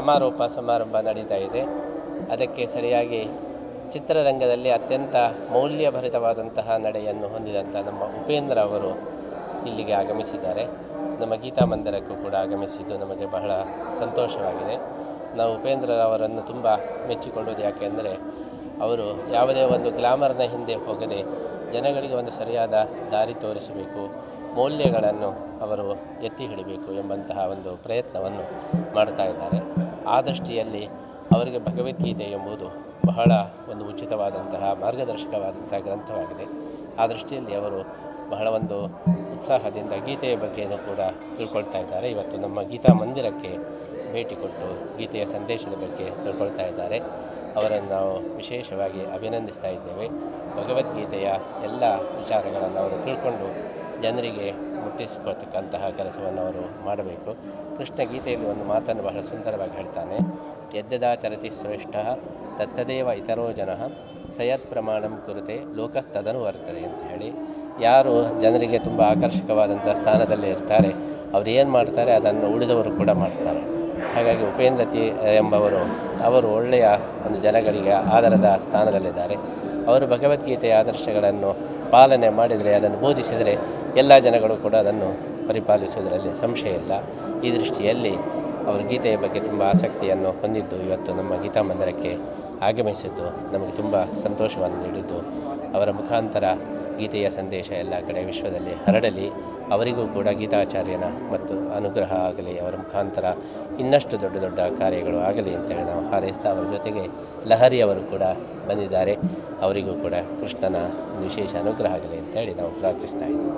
ಸಮಾರೋಪ ಸಮಾರಂಭ ನಡೀತಾ ಇದೆ. ಅದಕ್ಕೆ ಸರಿಯಾಗಿ ಚಿತ್ರರಂಗದಲ್ಲಿ ಅತ್ಯಂತ ಮೌಲ್ಯಭರಿತವಾದಂತಹ ನಡೆಯನ್ನು ಹೊಂದಿದಂಥ ನಮ್ಮ ಉಪೇಂದ್ರ ಅವರು ಇಲ್ಲಿಗೆ ಆಗಮಿಸಿದ್ದಾರೆ. ನಮ್ಮ ಗೀತಾ ಮಂದಿರಕ್ಕೂ ಕೂಡ ಆಗಮಿಸಿದ್ದು ನಮಗೆ ಬಹಳ ಸಂತೋಷವಾಗಿದೆ. ನಾವು ಉಪೇಂದ್ರ ಅವರನ್ನು ತುಂಬ ಮೆಚ್ಚಿಕೊಳ್ಳೋದು ಯಾಕೆ ಅಂದರೆ ಅವರು ಯಾವುದೇ ಒಂದು ಗ್ಲಾಮರ್ನ ಹಿಂದೆ ಹೋಗದೆ ಜನಗಳಿಗೆ ಒಂದು ಸರಿಯಾದ ದಾರಿ ತೋರಿಸಬೇಕು, ಮೌಲ್ಯಗಳನ್ನು ಅವರು ಎತ್ತಿ ಹಿಡಿಬೇಕು ಎಂಬಂತಹ ಒಂದು ಪ್ರಯತ್ನವನ್ನು ಮಾಡ್ತಾ ಇದ್ದಾರೆ. ಆ ದೃಷ್ಟಿಯಲ್ಲಿ ಅವರಿಗೆ ಭಗವದ್ಗೀತೆ ಎಂಬುದು ಬಹಳ ಒಂದು ಉಚಿತವಾದಂತಹ ಮಾರ್ಗದರ್ಶಕವಾದಂತಹ ಗ್ರಂಥವಾಗಿದೆ. ಆ ದೃಷ್ಟಿಯಲ್ಲಿ ಅವರು ಬಹಳ ಒಂದು ಉತ್ಸಾಹದಿಂದ ಗೀತೆಯ ಬಗ್ಗೆಯೂ ಕೂಡ ತಿಳ್ಕೊಳ್ತಾ ಇದ್ದಾರೆ. ಇವತ್ತು ನಮ್ಮ ಗೀತಾ ಮಂದಿರಕ್ಕೆ ಭೇಟಿ ಕೊಟ್ಟು ಗೀತೆಯ ಸಂದೇಶದ ಬಗ್ಗೆ ತಿಳ್ಕೊಳ್ತಾ ಇದ್ದಾರೆ. ಅವರನ್ನು ನಾವು ವಿಶೇಷವಾಗಿ ಅಭಿನಂದಿಸ್ತಾ ಇದ್ದೇವೆ. ಭಗವದ್ಗೀತೆಯ ಎಲ್ಲ ವಿಚಾರಗಳನ್ನು ಅವರು ತಿಳ್ಕೊಂಡು ಜನರಿಗೆ ಮುಟ್ಟಿಸಿಕೊಳ್ತಕ್ಕಂತಹ ಕೆಲಸವನ್ನು ಅವರು ಮಾಡಬೇಕು. ಕೃಷ್ಣ ಗೀತೆಯಲ್ಲಿ ಒಂದು ಮಾತನ್ನು ಬಹಳ ಸುಂದರವಾಗಿ ಹೇಳ್ತಾನೆ, ಯದ್ಯದಾಚರತಿ ಶ್ರೇಷ್ಠ ತತ್ತದೇವ ಇತರೋ ಜನಃ ಸಯತ್ ಪ್ರಮಾಣಂ ಕುರುತೆ ಲೋಕಸ್ತದನು ವರ್ತದೆ ಅಂತ ಹೇಳಿ. ಯಾರು ಜನರಿಗೆ ತುಂಬ ಆಕರ್ಷಕವಾದಂಥ ಸ್ಥಾನದಲ್ಲಿ ಇರ್ತಾರೆ, ಅವ್ರು ಏನು ಮಾಡ್ತಾರೆ ಅದನ್ನು ಉಳಿದವರು ಕೂಡ ಮಾಡ್ತಾರೆ. ಹಾಗಾಗಿ ಉಪೇಂದ್ರ ಎಂಬವರು ಅವರು ಒಳ್ಳೆಯ ಒಂದು ಜನಗಳಿಗೆ ಆಧಾರದ ಸ್ಥಾನದಲ್ಲಿದ್ದಾರೆ. ಅವರು ಭಗವದ್ಗೀತೆಯ ಆದರ್ಶಗಳನ್ನು ಪಾಲನೆ ಮಾಡಿದರೆ, ಅದನ್ನು ಬೋಧಿಸಿದರೆ ಎಲ್ಲ ಜನಗಳು ಕೂಡ ಅದನ್ನು ಪರಿಪಾಲಿಸುವುದರಲ್ಲಿ ಸಂಶಯ ಇಲ್ಲ. ಈ ದೃಷ್ಟಿಯಲ್ಲಿ ಅವರು ಗೀತೆಯ ಬಗ್ಗೆ ತುಂಬ ಆಸಕ್ತಿಯನ್ನು ಹೊಂದಿದ್ದು ಇವತ್ತು ನಮ್ಮ ಗೀತಾ ಮಂದಿರಕ್ಕೆ ಆಗಮಿಸಿದ್ದು ನಮಗೆ ತುಂಬ ಸಂತೋಷವನ್ನು ನೀಡಿದ್ದು. ಅವರ ಮುಖಾಂತರ ಗೀತೆಯ ಸಂದೇಶ ಎಲ್ಲ ಕಡೆ ವಿಶ್ವದಲ್ಲಿ ಹರಡಲಿ, ಅವರಿಗೂ ಕೂಡ ಗೀತಾಚಾರ್ಯನ ಮತ್ತು ಅನುಗ್ರಹ ಆಗಲಿ, ಅವರ ಮುಖಾಂತರ ಇನ್ನಷ್ಟು ದೊಡ್ಡ ದೊಡ್ಡ ಕಾರ್ಯಗಳು ಆಗಲಿ ಅಂತೇಳಿ ನಾವು ಹಾರೈಸ್ತಾ, ಅವರ ಜೊತೆಗೆ ಲಹರಿಯವರು ಕೂಡ ಬಂದಿದ್ದಾರೆ, ಅವರಿಗೂ ಕೂಡ ಕೃಷ್ಣನ ವಿಶೇಷ ಅನುಗ್ರಹ ಆಗಲಿ ಅಂತೇಳಿ ನಾವು ಪ್ರಾರ್ಥಿಸ್ತಾ ಇದ್ದೀವಿ.